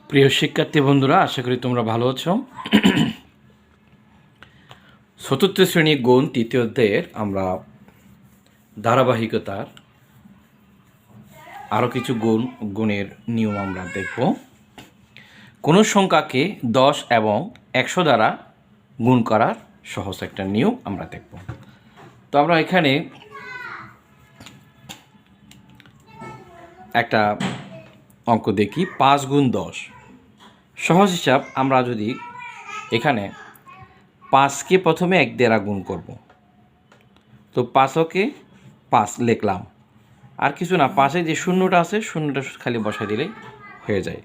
প্রিয় শিক্ষার্থী বন্ধুরা, আশা করি তোমরা ভালো আছো। চতুর্থ শ্রেণী গুণ তৃতীয় অধ্যায়ের আমরা ধারাবাহিকতার আরও কিছু গুণের নিয়ম আমরা দেখব। কোনো সংখ্যাকে 10 এবং 100 দ্বারা গুণ করার সহজ একটা নিয়ম আমরা দেখব। তো আমরা এখানে একটা অঙ্ক দেখি, 5 গুণ 10। সহজ হিসাব, আমরা যদি এখানে 5কে প্রথমে 1 দ্বারা গুণ করব, তো 5কে 5 লিখলাম, আর কিছু না, 5-এ যে শূন্যটা আছে শূন্যটা খালি বসাই দিলেই হয়ে যায়।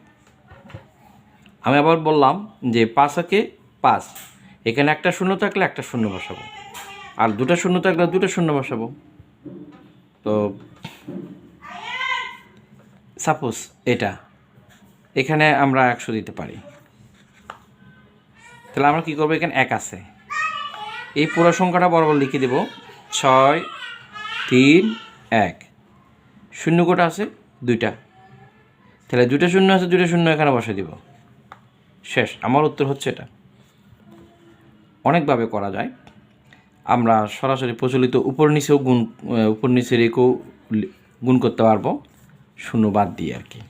আমি আবার বললাম যে 5কে 5, এখানে একটা শূন্য থাকলে একটা শূন্য বসাবো, আর দুটা শূন্য থাকলে দুটো শূন্য বসাবো। তো সাপোজ এখানে আমরা 100 দিতে পারি, তাহলে আমরা কী করবো, এখানে 1 আছে, এই পুরো সংখ্যাটা বরাবর লিখে দেব 6, 3, 1। শূন্য কোটা আছে 2টা, তাহলে 2টা শূন্য আছে, 2টা শূন্য এখানে বসে দিব, শেষ। আমার উত্তর হচ্ছে এটা। অনেকভাবে করা যায়, আমরা সরাসরি প্রচলিত উপর নিচে রেখেও গুণ করতে পারবো, শূন্য বাদ দিয়ে আর কি।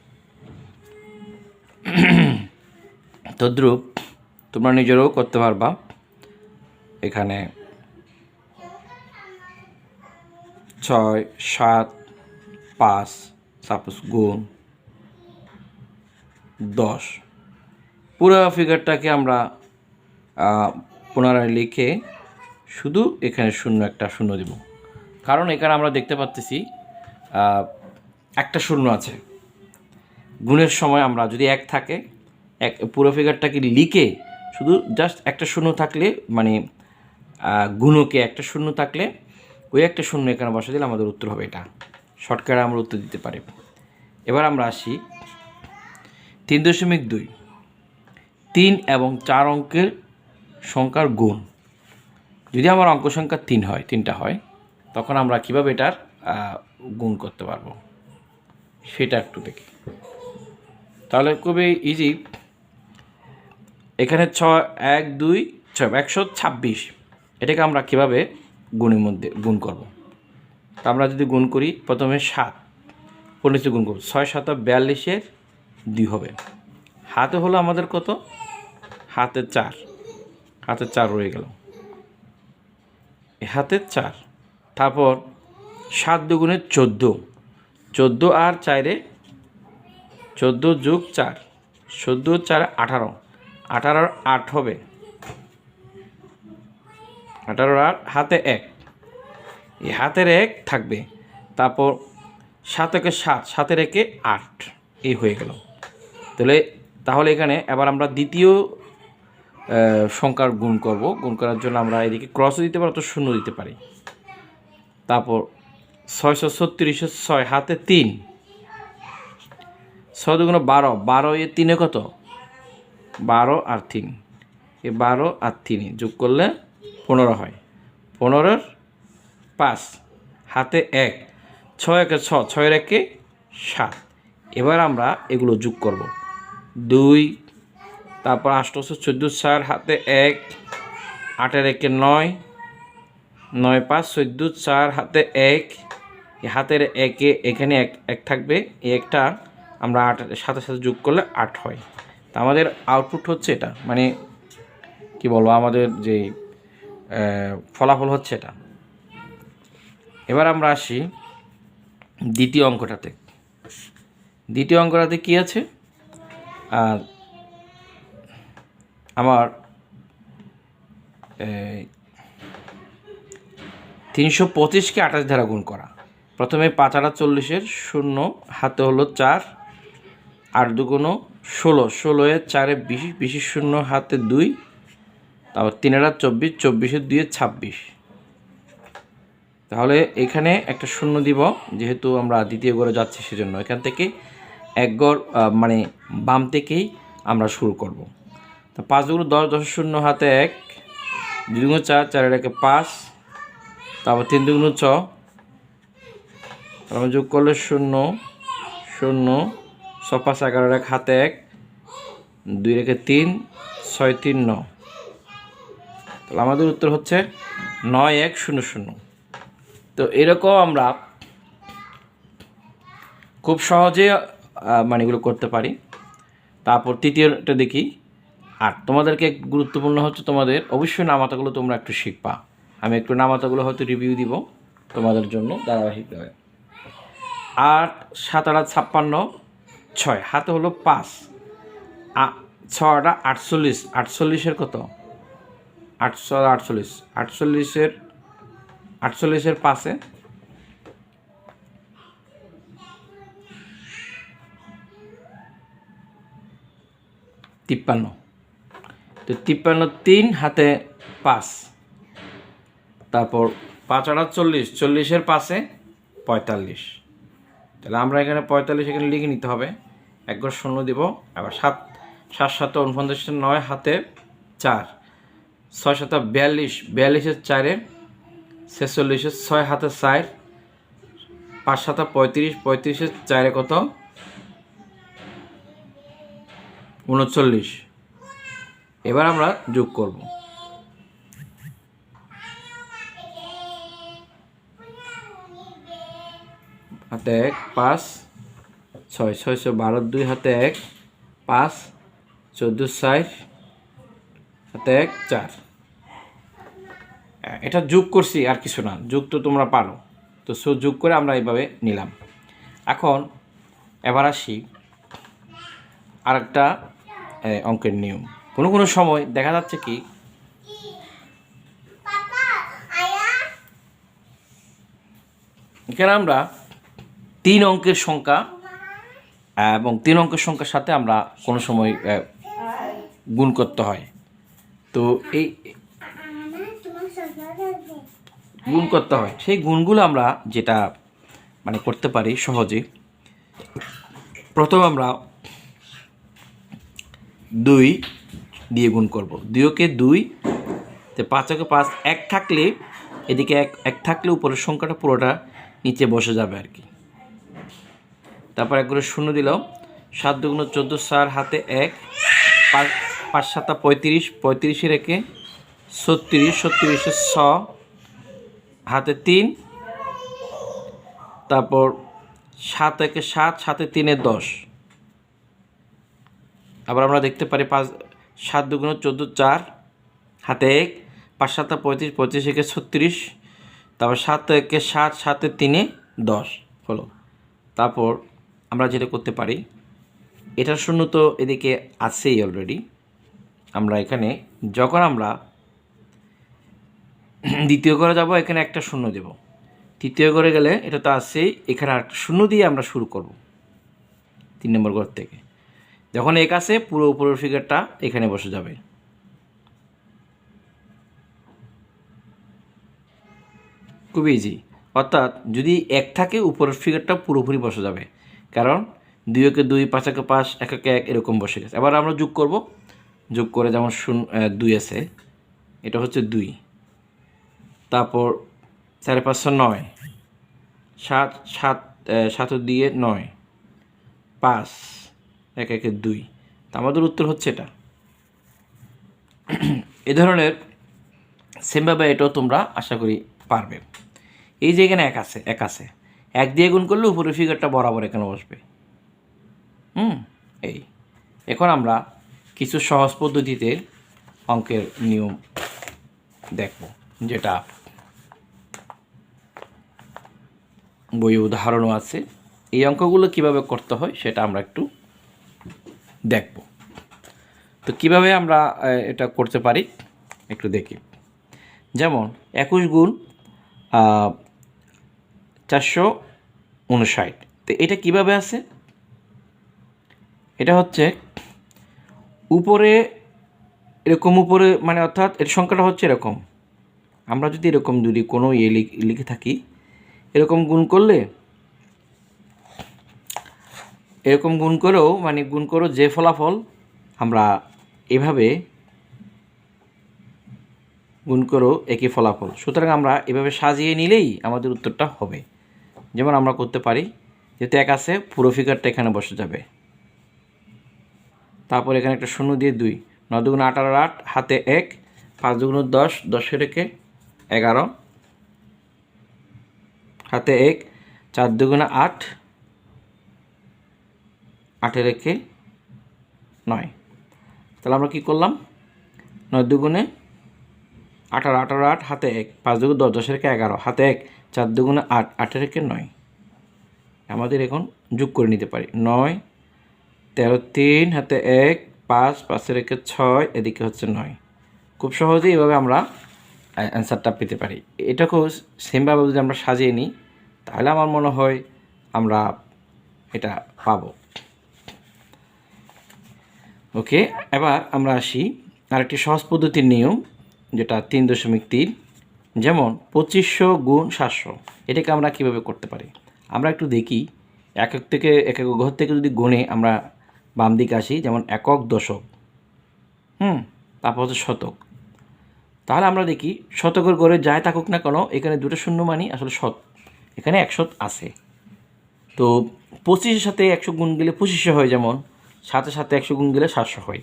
তদ্রূপ তোমরা নিজেরাও করতে পারবা। এখানে 6, 7, 5 সাপোজ গুণ 10, পুরো ফিগারটাকে আমরা পুনরায় লিখে শুধু এখানে একটা শূন্য দেব, কারণ এখানে আমরা দেখতে পাচ্ছি একটা শূন্য আছে। গুণের সময় আমরা যদি 1 থাকে, পুরো ফিগারটাকে লিখে শুধু জাস্ট একটা শূন্য থাকলে, মানে গুণকে একটা শূন্য থাকলে ওই একটা শূন্য এখানে বসে দিলে আমাদের উত্তর হবে এটা। শর্টকাটে আমরা উত্তর দিতে পারি। এবার আমরা আসি 3.2, 3 এবং 4 অঙ্কের সংখ্যার গুণ। যদি আমার অঙ্ক সংখ্যা 3টা হয়, তখন আমরা কীভাবে এটার গুণ করতে পারবো সেটা একটু দেখি। তাহলে খুবই ইজি। এখানে 1, 2, 6, 126, এটাকে আমরা কীভাবে গুণের মধ্যে গুণ করব। তা আমরা যদি গুণ করি, প্রথমে 7 15 গুণ করব, 6 7 42-এর 2 হবে। হাতে হলো আমাদের কত, হাতে 4 রয়ে গেল, হাতে 4। তারপর 7 দুগুণে 14, 14 আর 4-এ 14 যোগ 4, 14 4 18, 18 8 হবে, 18 আর হাতে 1, এই হাতের 1 থাকবে। তারপর 7 একে 7, 7-এর 1-এ 8, এই হয়ে গেল। তাহলে এখানে এবার আমরা দ্বিতীয় সংখ্যার গুণ করব। গুণ করার জন্য আমরা এদিকে ক্রসও দিতে পারি, তো শূন্য দিতে পারি। তারপর 636, হাতে 3, 6 দুগুণ 12, 12 এ 3-এ কত, 12 আর 3, এই 12 আর 3 যোগ করলে 15 হয়, 15-এর 5, হাতে 1, 6 একে 6, 6-এর 1-এ 7। এবার আমরা এগুলো যোগ করব, 2, তারপর 8 14 4, হাতে 1, 8-এর 1-এ 9, 9 5 14 4, হাতে 1, হাতের 1-এ এখানে 1 থাকবে, এই একটা আমরা 8-এর সাথে যোগ করলে 8 হয়। তা আমাদের আউটপুট হচ্ছে এটা, মানে কি বলবো, আমাদের যে ফলাফল হচ্ছে এটা। এবার আমরা আসি দ্বিতীয় অঙ্কটাতে। দ্বিতীয় অঙ্কটাতে কি আছে, আমার 325-কে 28 দ্বারা গুণ করা। প্রথমে 5 8 40-এর 0, হাতে হলো 4, 8 দুগুণ 16, 16-এ 4-এ 20, 20-এর 0, হাতে 2, তারপর 3 8 24, 24-এর 2-এ 26। তাহলে এখানে একটা শূন্য দিব, যেহেতু আমরা দ্বিতীয় ঘরে যাচ্ছি সেজন্য এখান থেকে এক ঘর, মানে বাম থেকেই আমরা শুরু করব। তো 5 দুগুণ 10, 10-এর 0, হাতে 1, 2 দুগুণ 4, 4-এর 1-এ 5, তারপর 3 দুগুণ 6, তারপর যোগ করলে 0, 0, 6 5 11-এর 1, হাতে 1, 2 রেখে 3, 6 3 9। তাহলে আমাদের উত্তর হচ্ছে 9100। তো এরকম আমরা খুব সহজে মানে এগুলো করতে পারি। তারপর তৃতীয়টা দেখি। আর তোমাদেরকে গুরুত্বপূর্ণ হচ্ছে তোমাদের অবশ্যই নামাতাগুলো তোমরা একটু শিখবা। আমি একটু নামাতাগুলো হয়তো রিভিউ দিব তোমাদের জন্য ধারাবাহিকভাবে। 8 7 8 56, 6 হাতে হলো 5, 6টা 48, 48-এর কত? 848, 48-এর 5-এ 53। তো 53 3 হাতে 5, তারপর 5 8 40, 40-এর 5-এ 45। তাহলে আমরা এখানে 45 এখানে লিখে নিতে হবে, এক ঘর শূন্য দিব। আবার 7 7 7 49, 9 হাতে 4, 6 7 42, 42-এর 4-এ 46, 6 হাতে 4, 5 7 35, 35-এর 4-এ কত? 39। এবার আমরা যোগ করব। হাতে 1 5 6 6 12 2 হাতে 1 5 14 60 হাতে 1 4। এটা যোগ করছি আর কিছু না, যোগ তো তোমরা পারো। তো যোগ করে আমরা এইভাবে নিলাম। এখন এবার আসি আরেকটা অঙ্কের নিয়ম। কোনো কোনো সময় দেখা যাচ্ছে কি এখানে আমরা 3 অঙ্কের সংখ্যা এবং 3 অঙ্কের সংখ্যার সাথে আমরা কোনো সময় গুণ করতে হয়। তো এই গুণ করতে হয়, সেই গুণগুলো আমরা যেটা মানে করতে পারি সহজে। প্রথম আমরা 2 দিয়ে গুণ করব। 2-কে 2, তো 5-কে 5, 1 থাকলে এদিকে 1 থাকলে উপরের সংখ্যাটা পুরোটা নিচে বসে যাবে আর কি। তারপর 1 করে 0 দিলাম। 7 2 14, 4 হাতে 1, 5 7 35, 35-এর 1-এ 36, 36-এর 6 হাতে 3, তারপর 7 1 7, 7 3 10। আবার আমরা দেখতে পারি 7 2 14, 4 হাতে 1, 5 7 35, 35 1 36, তারপর 7 1 7, 7 3 10 হলো। তারপর আমরা যেটা করতে পারি, এটার শূন্য তো এদিকে আছেই অলরেডি। আমরা এখানে যখন আমরা দ্বিতীয় ঘরে যাব এখানে একটা শূন্য দেব, তৃতীয় ঘরে গেলে এটা তো আছেই, এখানে আরেকটা শূন্য দিয়ে আমরা শুরু করব 3 নম্বর ঘর থেকে। যখন 1 আসে পুরো উপরের ফিগারটা এখানে বসে যাবে। খুব ইজি। অর্থাৎ যদি 1 থাকে উপরের ফিগারটা পুরোপুরি বসে যাবে, কারণ 2-কে 2, 5-কে 5, 1-কে 1 এরকম বসে গেছে। এবার আমরা যোগ করব। যোগ করে যেমন 2 আছে, এটা হচ্ছে 2, তারপর 4 5 9, 7 7 7 দিয়ে 9, 5 1 1 2। তা আমাদের উত্তর হচ্ছে এটা। এ ধরনের সেমভাবে এটাও তোমরা আশা করি পারবে। এই যে এখানে 1 আছে, 1 আছে, 1 দিয়ে গুণ করলে উপরের ফিগারটা বরাবর এখানে বসবে। এই এখন আমরা কিছু সহজ পদ্ধতিতে অঙ্কের নিয়ম দেখব, যেটা বই উদাহরণও আছে। এই অঙ্কগুলো কিভাবে করতে হয় সেটা আমরা একটু দেখব। তো কিভাবে আমরা এটা করতে পারি একটু দেখি। যেমন 21 গুণ 459। তো এটা কিভাবে আছে? এটা হচ্ছে উপরে এরকম, উপরে মানে অর্থাৎ এর সংখ্যাটা হচ্ছে এরকম। আমরা যদি এরকম যদি কোনো লিখে থাকি, এরকম গুণ করলে, এরকম গুণ করেও মানে গুণ করেও যে ফলাফল আমরা এভাবে গুণ করেও একই ফলাফল। সুতরাং আমরা এভাবে সাজিয়ে নিলেই আমাদের উত্তরটা হবে। যেমন আমরা করতে পারি, যেহেতু 1 আছে পুরো ফিগারটা এখানে বসে যাবে। তারপর এখানে একটা শূন্য দিয়ে 2, 9 দুগুণ 18 8, হাতে 1, 5 দুগুণ 10, 10 রেখে 11, হাতে 1, 4 দুগুণে 8, 8 রেখে 9। তাহলে আমরা কী করলাম, 9 দুগুণে 18, 18 8, হাতে 1, 5 দুগুণ 10, 10 রেখে 11, হাতে 1, 4 দুগুণে 8, 8 রেখে 9। আমাদের এখন যোগ করে নিতে পারি, 9, 13 3, হাতে 1, 5, 5 রেখে 6, এদিকে হচ্ছে 9। খুব সহজেই এভাবে আমরা অ্যান্সারটা পেতে পারি। এটাকেও সেমভাবে যদি আমরা সাজিয়ে নিই তাহলে আমার মনে হয় আমরা এটা পাবো। ওকে, এবার আমরা আসি আরেকটি সহজ পদ্ধতির নিয়ম, যেটা 3.3, যেমন 2500 গুণ 700। এটাকে আমরা কীভাবে করতে পারি, আমরা একটু দেখি। একক ঘর থেকে যদি গুণে আমরা বাম দিকে আসি, যেমন একক, দশক, তারপর হচ্ছে শতক। তাহলে আমরা দেখি শতকের ঘরে যাই থাকুক না কেন, এখানে দুটো শূন্য মানি আসলে শত, এখানে 100 আছে। তো 25-এর সাথে 100 গুণ গেলে 2500 হয়, যেমন সাথে সাথে 100 গুণ গেলে 700 হয়।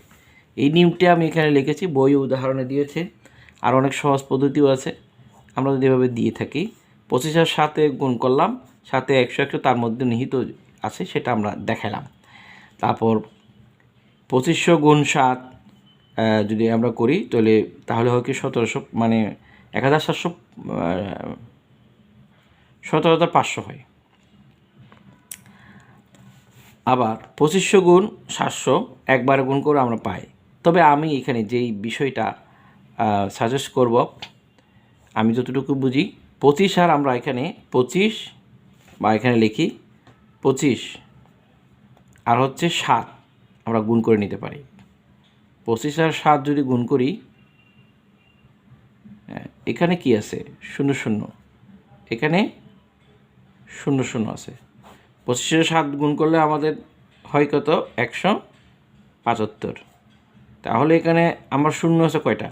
এই নিয়মটা আমি এখানে লিখেছি, বই উদাহরণে দিয়েছে, আর অনেক সহজ পদ্ধতিও আছে। আমরা যদি এভাবে দিয়ে থাকি, 25-এর সাথে গুণ করলাম, সাথে 100 তার মধ্যে নিহিত আছে, সেটা আমরা দেখালাম। তারপর 2500 গুণ 7 যদি আমরা করি তাহলে হয় কি 1700, মানে 1700, 17,500 হয়। আবার 2500 গুণ 700 একবারে গুণ করে আমরা পাই। তবে আমি এখানে যেই বিষয়টা সাজেস্ট করব, আমি যতটুকু বুঝি, 25 আর আমরা এখানে 25 বা এখানে লিখি 25 আর হচ্ছে 7 আমরা গুণ করে নিতে পারি। 25 আর 7 যদি গুণ করি, এখানে কি আছে, 0 0, এখানে 0 0 আছে। 25 7 গুণ করলে আমাদের হয় কত, 175। তাহলে এখানে আমার শূন্য আছে কয়টা,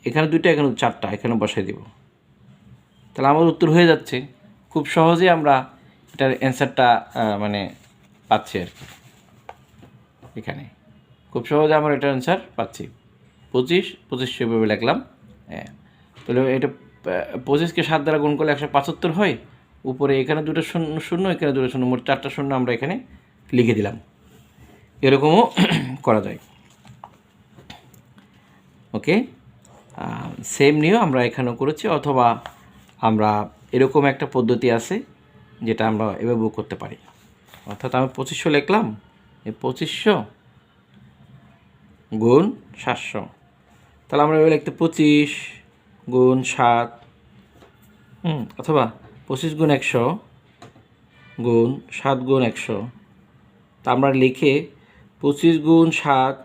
এখানে 2টা, এখানে 4টা, এখানে বসাই দেব। তাহলে আমার উত্তর হয়ে যাচ্ছে। খুব সহজেই আমরা এটার অ্যান্সারটা মানে পাচ্ছি আর কি। এখানে খুব সহজে আমরা এটার অ্যান্সার পাচ্ছি। 25 এভাবে লিখলাম। হ্যাঁ, তাহলে এটা 25কে 7 দ্বারা গুণ করলে 175 হয়। উপরে এখানে 2টা শূন্য, এখানে 2টা শূন্য, মোট 4টা শূন্য আমরা এখানে লিখে দিলাম। এরকমও করা যায়। ওকে, সেম নিয়েও আমরা এখানেও করেছি, অথবা আমরা এরকম একটা পদ্ধতি আছে যেটা আমরা এভাবেও করতে পারি। অর্থাৎ আমি 2500 লিখলাম, এই 2500 গুণ 700, তাহলে আমরা এভাবে লিখতে 25 গুণ 7, অথবা 25 গুণ 100 গুণ 7 গুণ 100। তা আমরা লিখে 25 গুণ 7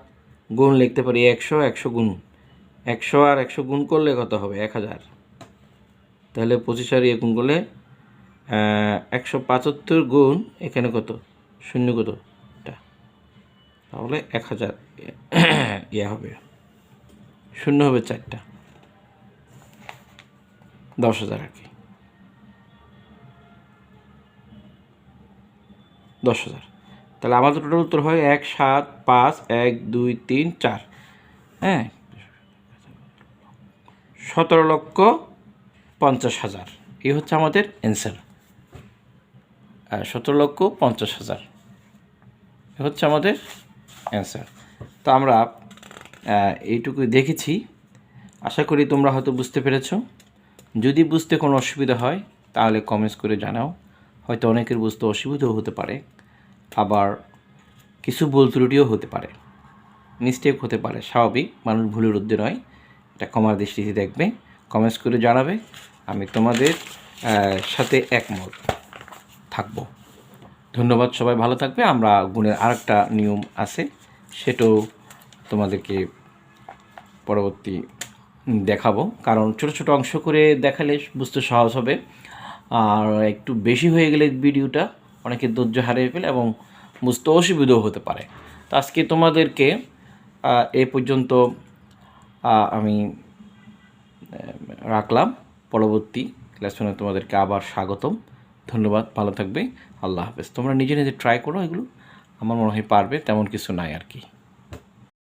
গুণ লিখতে পারি 100, 100 গুণ 100 আর 100 গুণ করলে কত হবে, 1000। তাহলে 25 আর গুণ করলে 175 গুণ এখানে কত, শূন্য কতটা, তাহলে 1000 হবে, শূন্য হবে 4টা, 10,000 আর কি, 10,000। তাহলে আমাদের টোটাল উত্তর হয় 1 7 5 1 2 3 4, 17,50,000। এই হচ্ছে আমাদের অ্যান্সার, 17,50,000 হচ্ছে আমাদের অ্যান্সার। তো আমরা এইটুকুই দেখেছি, আশা করি তোমরা হয়তো বুঝতে পেরেছো। যদি বুঝতে কোনো অসুবিধা হয় তাহলে কমেন্টস করে জানাও। হয়তো অনেকের বুঝতে অসুবিধাও হতে পারে, আবার কিছু ভুল ত্রুটিও হতে পারে, মিস্টেক হতে পারে, স্বাভাবিক, মানুষ ভুলের ঊর্ধ্বে নয়, এটা ক্ষমার দৃষ্টিতে দেখবে, কমেন্টস করে জানাবে, আমি তোমাদের সাথে একমত থাকব। ধন্যবাদ, সবাই ভালো থাকবে। আমরা গুণের আরেকটা নিয়ম আছে, সেটাও তোমাদেরকে পরবর্তী দেখাবো, কারণ ছোট ছোট অংশ করে দেখালে বুঝতে সহজ হবে, আর একটু বেশি হয়ে গেলে ভিডিওটা অনেকে ধৈর্য হারিয়ে ফেলে এবং বুঝতে অসুবিধাও হতে পারে। তো আজকে তোমাদেরকে এই পর্যন্ত আমি রাখলাম। পরবর্তী ক্লাসে তোমাদেরকে আবার স্বাগতম। ধন্যবাদ, ভালো থাকবে, আল্লাহ হাফেজ। তোমরা নিজে নিজে ট্রাই করো এগুলো, আমার মনে হয় পারবে, তেমন কিছু নাই আর কি।